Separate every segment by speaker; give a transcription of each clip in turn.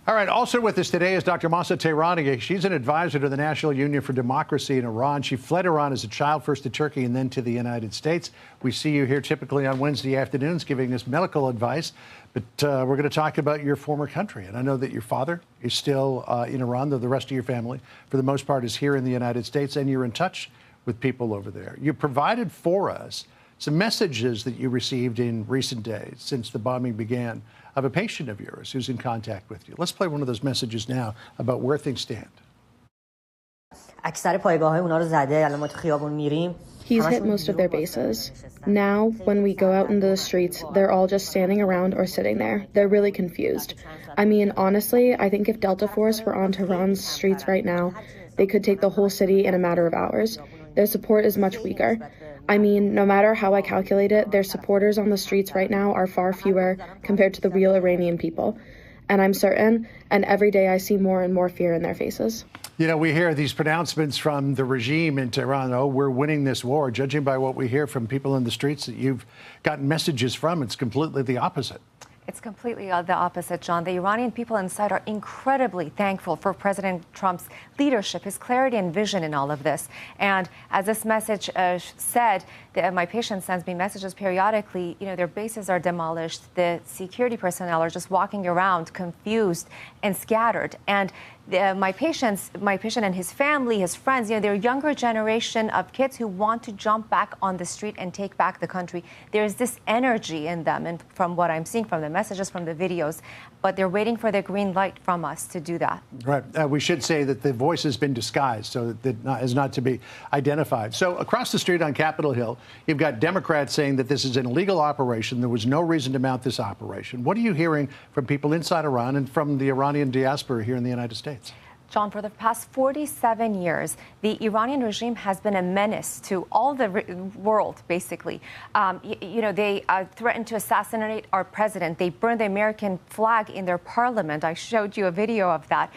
Speaker 1: All right, also with us today is Dr. Mahsa Tehrani. She's an advisor to the National Union for Democracy in Iran. She fled Iran as a child, first to Turkey and then to the United States. We see you here typically on Wednesday afternoons giving us medical advice, but we're going to talk about your former country. And I know that your father is still in Iran, though the rest of your family, for the most part, is here in the United States, and you're in touch with people over there. You provided for us some messages that you received in recent days since the bombing began of a patient of yours who's in contact with you. Let's play one of those messages now about where things stand.
Speaker 2: He's hit most of their bases. Now, when we go out into the streets, they're all just standing around or sitting there. They're really confused. I mean, honestly, I think if Delta Force were on Tehran's streets right now, they could take the whole city in a matter of hours. Their support is much weaker. I mean, no matter how I calculate it, their supporters on the streets right now are far fewer compared to the real Iranian people. And I'm certain, and every day I see more and more fear in their faces.
Speaker 1: You know, we hear these pronouncements from the regime in Tehran, oh, we're winning this war. Judging by what we hear from people in the streets that you've gotten messages from, it's completely the opposite.
Speaker 3: It's completely the opposite, John. The Iranian people inside are incredibly thankful for President Trump's leadership, his clarity and vision in all of this. And as this message said, my patient sends me messages periodically. You know, their bases are demolished. The security personnel are just walking around confused and scattered. And my patient and his family, his friends, you know, they're a younger generation of kids who want to jump back on the street and take back the country. There's this energy in them, and from what I'm seeing from the messages, from the videos, but they're waiting for the green light from us to do that.
Speaker 1: Right. We should say that the voice has been disguised, so that is not to be identified. So across the street on Capitol Hill, you've got Democrats saying that this is an illegal operation. There was no reason to mount this operation. What are you hearing from people inside Iran and from the Iranian diaspora here in the United States?
Speaker 3: John, for the past 47 years, the Iranian regime has been a menace to all the world, basically. You know, they threatened to assassinate our president. They burned the American flag in their parliament. I showed you a video of that.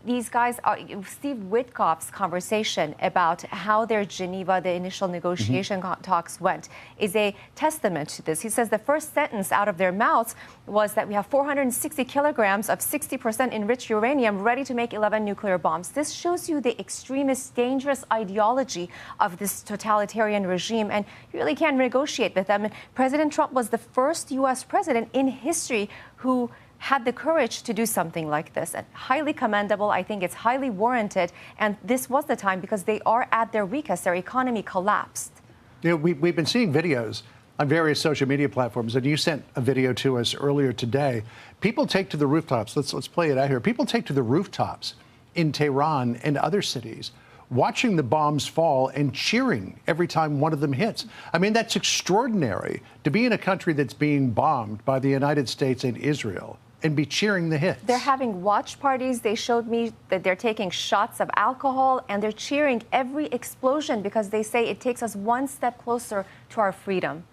Speaker 3: These guys, Steve Witkoff's conversation about how their Geneva, the initial negotiation talks went, is a testament to this. He says the first sentence out of their mouths was that we have 460 kilograms of 60% enriched uranium ready to make 11 nuclear bombs. This shows you the extremist, dangerous ideology of this totalitarian regime, and you really can't negotiate with them. And President Trump was the first U.S. president in history who had the courage to do something like this. And highly commendable. I think it's highly warranted. And this was the time because they are at their weakest. Their economy collapsed.
Speaker 1: You know, we've been seeing videos on various social media platforms, and you sent a video to us earlier today. People take to the rooftops. Let's play it out here. People take to the rooftops in Tehran and other cities, watching the bombs fall and cheering every time one of them hits. I mean, that's extraordinary to be in a country that's being bombed by the United States and Israel and be cheering the hits.
Speaker 3: They're having watch parties. They showed me that they're taking shots of alcohol and they're cheering every explosion because they say it takes us one step closer to our freedom.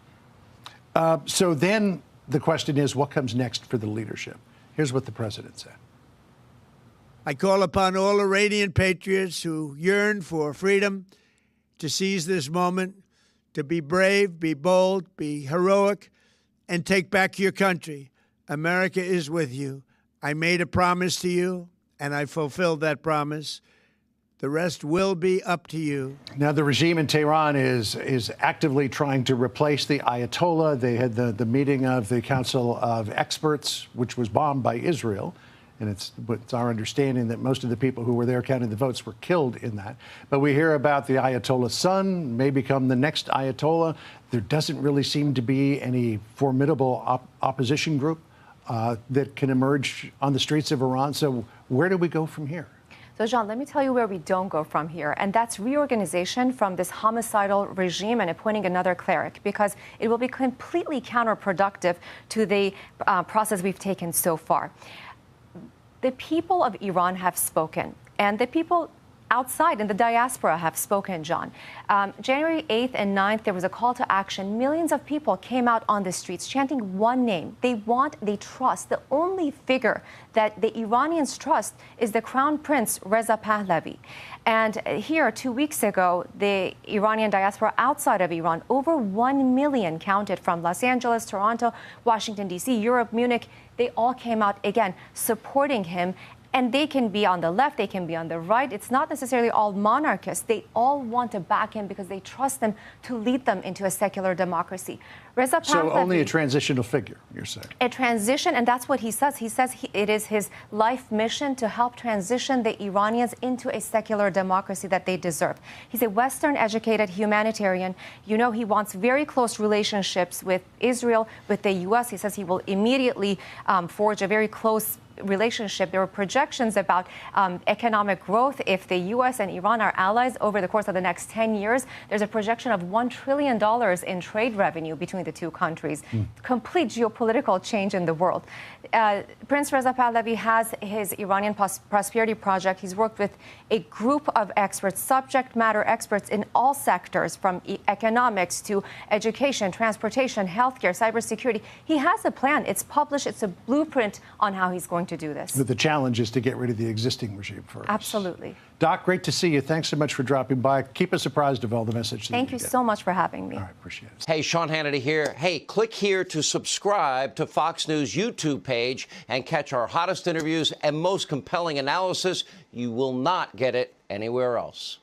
Speaker 1: So then the question is, what comes next for the leadership? Here's what the president said.
Speaker 4: I call upon all Iranian patriots who yearn for freedom to seize this moment, to be brave, be bold, be heroic, and take back your country. America is with you. I made a promise to you, and I fulfilled that promise. The rest will be up to you.
Speaker 1: Now, the regime in Tehran is actively trying to replace the Ayatollah. They had the meeting of the Council of Experts, which was bombed by Israel. And it's our understanding that most of the people who were there counting the votes were killed in that. But we hear about the Ayatollah's son may become the next Ayatollah. There doesn't really seem to be any formidable opposition group that can emerge on the streets of Iran. So where do we go from here?
Speaker 3: So, John, let me tell you where we don't go from here, and that's reorganization from this homicidal regime and appointing another cleric, because it will be completely counterproductive to the process we've taken so far. The people of Iran have spoken, and the people outside in the diaspora have spoken, John. January 8th and 9th, there was a call to action. Millions of people came out on the streets chanting one name. They trust. The only figure that the Iranians trust is the Crown Prince Reza Pahlavi. And here, 2 weeks ago, the Iranian diaspora outside of Iran, over 1 million counted from Los Angeles, Toronto, Washington, D.C., Europe, Munich. They all came out, again, supporting him. And they can be on the left, they can be on the right. It's not necessarily all monarchists. They all want to back him because they trust him to lead them into a secular democracy. Reza Pahlavi,
Speaker 1: so only a transitional figure, you're saying? A
Speaker 3: transition, and that's what he says. He says it is his life mission to help transition the Iranians into a secular democracy that they deserve. He's a Western-educated humanitarian. You know, he wants very close relationships with Israel, with the U.S. He says he will immediately forge a very close relationship. There were projections about economic growth. If the U.S. and Iran are allies over the course of the next 10 years, there's a projection of $1 trillion in trade revenue between the two countries. Complete geopolitical change in the world. Prince Reza Pahlavi has his Iranian Prosperity Project. He's worked with a group of experts, subject matter experts in all sectors, from economics to education, transportation, healthcare, cybersecurity. He has a plan. It's published. It's a blueprint on how he's going to do this.
Speaker 1: But the challenge is to get rid of the existing regime first.
Speaker 3: Absolutely.
Speaker 1: Doc, great to see you. Thanks so much for dropping by. Keep us apprised of all the messages.
Speaker 3: Thank you so much for having me.
Speaker 1: All right, appreciate it.
Speaker 5: Hey, Sean Hannity here. Hey, click here to subscribe to Fox News YouTube page and catch our hottest interviews and most compelling analysis. You will not get it anywhere else.